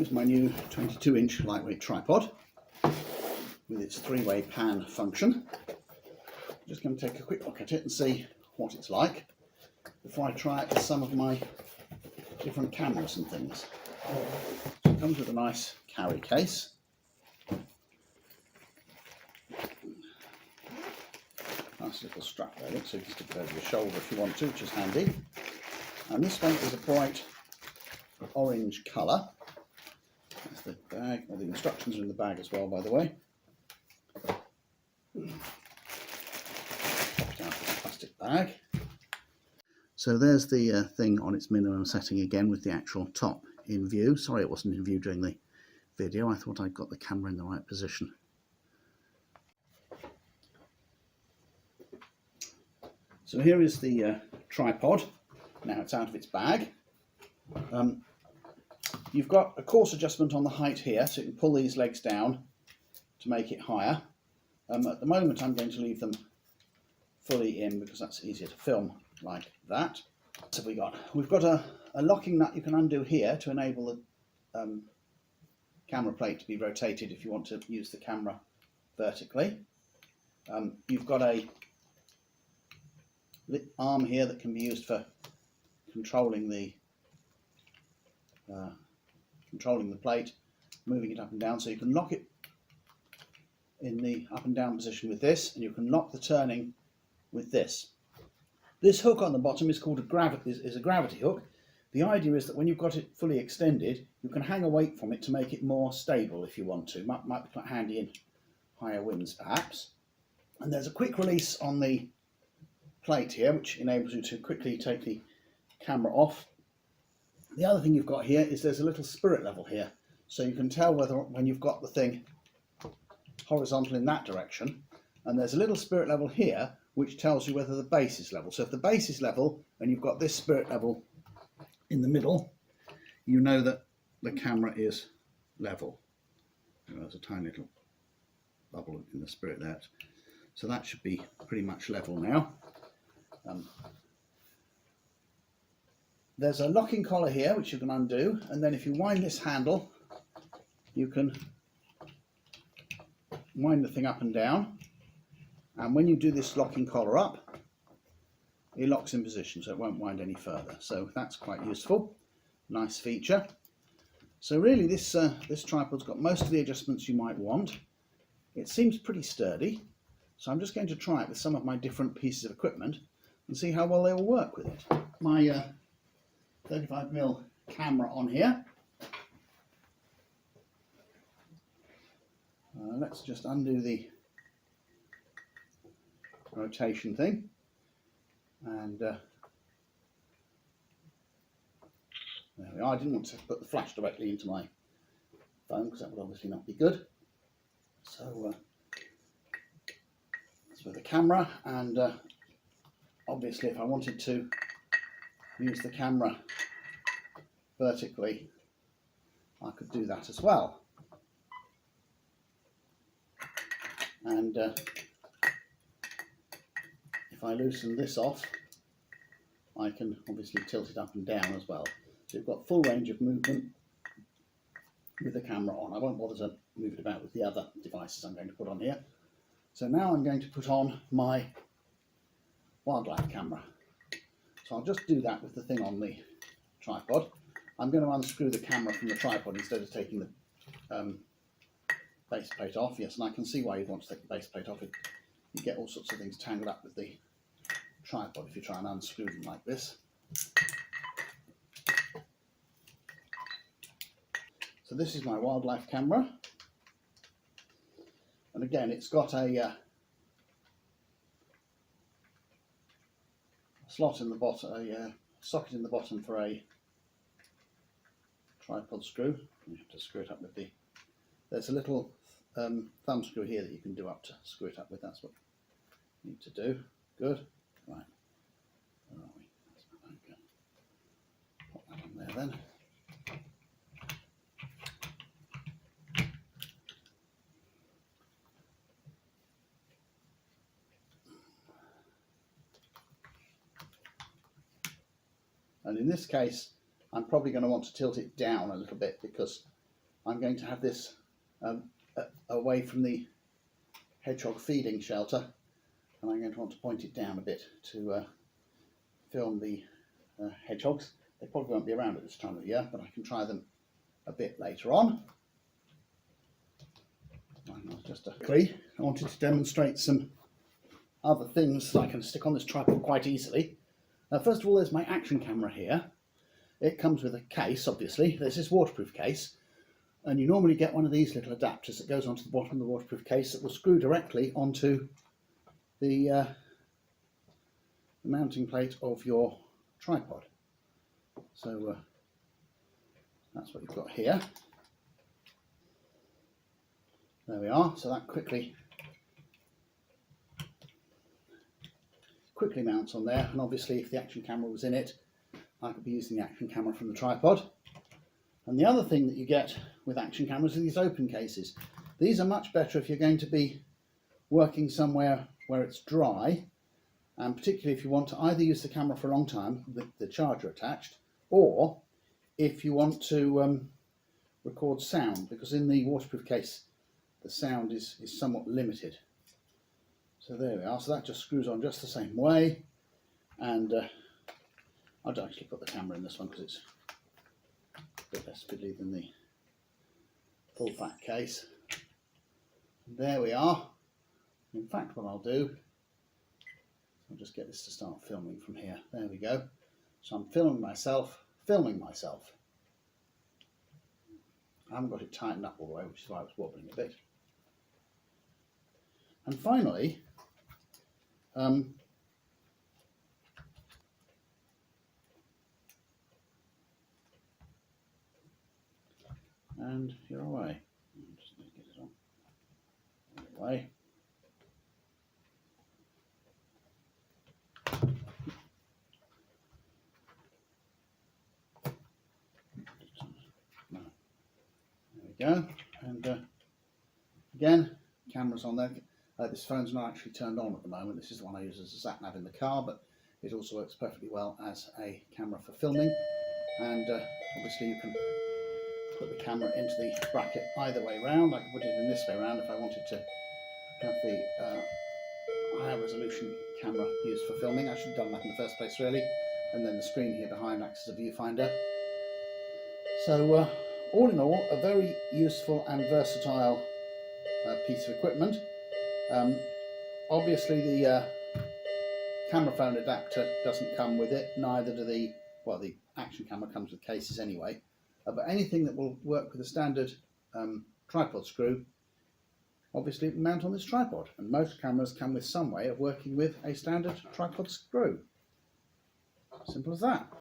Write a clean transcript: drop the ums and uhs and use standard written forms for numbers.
Here's my new 22-inch lightweight tripod with its three-way pan function. I'm just going to take a quick look at it and see what it's like before I try it with some of my different cameras and things. So it comes with a nice carry case. Nice little strap there, so you can stick it over your shoulder if you want to, which is handy. And this one is a bright orange colour. That's the bag, or the instructions are in the bag as well, by the way. Pop it out of the plastic bag. So there's the thing on its minimum setting again with the actual top in view. Sorry it wasn't in view during the video, I thought I'd got the camera in the right position. So here is the tripod. Now it's out of its bag. You've got a coarse adjustment on the height here, so you can pull these legs down to make it higher. At the moment I'm going to leave them fully in because that's easier to film like that. So we've got a locking nut you can undo here to enable the camera plate to be rotated if you want to use the camera vertically. You've got a arm here that can be used for controlling the plate, moving it up and down, so you can lock it in the up and down position with this, and you can lock the turning with this. This hook on the bottom is called a gravity hook. The idea is that when you've got it fully extended, you can hang a weight from it to make it more stable if you want to. Might be quite handy in higher winds perhaps. And there's a quick release on the plate here which enables you to quickly take the camera off. The other thing you've got here is there's a little spirit level here, so you can tell whether when you've got the thing horizontal in that direction, and there's a little spirit level here which tells you whether the base is level. So if the base is level and you've got this spirit level in the middle, you know that the camera is level. There's a tiny little bubble in the spirit there, so that should be pretty much level now. There's a locking collar here which you can undo, and then if you wind this handle you can wind the thing up and down, and when you do this locking collar up it locks in position so it won't wind any further, so that's quite useful. Nice feature. So really this tripod's got most of the adjustments you might want. It seems pretty sturdy, so I'm just going to try it with some of my different pieces of equipment and see how well they will work with it. My 35mm camera on here. Let's just undo the rotation thing, and there we are. I didn't want to put the flash directly into my phone because that would obviously not be good. So that's with the camera, and obviously if I wanted to use the camera vertically I could do that as well. And if I loosen this off I can obviously tilt it up and down as well. So you've got full range of movement with the camera on. I won't bother to move it about with the other devices I'm going to put on here. So now I'm going to put on my wildlife camera. So I'll just do that with the thing on the tripod. I'm going to unscrew the camera from the tripod instead of taking the base plate off. Yes, and I can see why you'd want to take the base plate off. You get all sorts of things tangled up with the tripod if you try and unscrew them like this. So this is my wildlife camera, and again it's got a slot in the bottom, a socket in the bottom for a tripod screw. You have to screw it up with the, there's a little thumb screw here that you can do up to screw it up with. That's what you need to do. Good. Right. Where are we? Okay. Pop that on there then. And in this case, I'm probably going to want to tilt it down a little bit because I'm going to have this away from the hedgehog feeding shelter, and I'm going to want to point it down a bit to film the hedgehogs. They probably won't be around at this time of year, but I can try them a bit later on. Just quickly, I wanted to demonstrate some other things that I can stick on this tripod quite easily. First of all, there's my action camera here. It comes with a case, obviously. There's this waterproof case, and you normally get one of these little adapters that goes onto the bottom of the waterproof case that will screw directly onto the mounting plate of your tripod. So that's what you've got here. There we are. So that quickly mounts on there, and obviously if the action camera was in it, I could be using the action camera from the tripod. And the other thing that you get with action cameras are these open cases. These are much better if you're going to be working somewhere where it's dry, and particularly if you want to either use the camera for a long time with the charger attached, or if you want to record sound, because in the waterproof case the sound is somewhat limited. So there we are. So that just screws on just the same way, and I'd actually put the camera in this one because it's a bit less fiddly than the full fat case. There we are. In fact, what I'll do, I'll just get this to start filming from here. There we go. So I'm filming myself. I haven't got it tightened up all the way, which is why I was wobbling a bit. And finally, and you're away. Just need to get it on. Away. There we go. And again, camera's on there. This phone's not actually turned on at the moment. This is the one I use as a sat nav in the car, but it also works perfectly well as a camera for filming. And obviously you can put the camera into the bracket either way round. I can put it in this way round if I wanted to have the higher resolution camera used for filming. I should have done that in the first place really. And then the screen here behind acts as a viewfinder. So all in all, a very useful and versatile piece of equipment. Obviously the camera phone adapter doesn't come with it, neither do the action camera comes with cases anyway, but anything that will work with a standard tripod screw, obviously it will mount on this tripod, and most cameras come with some way of working with a standard tripod screw. Simple as that.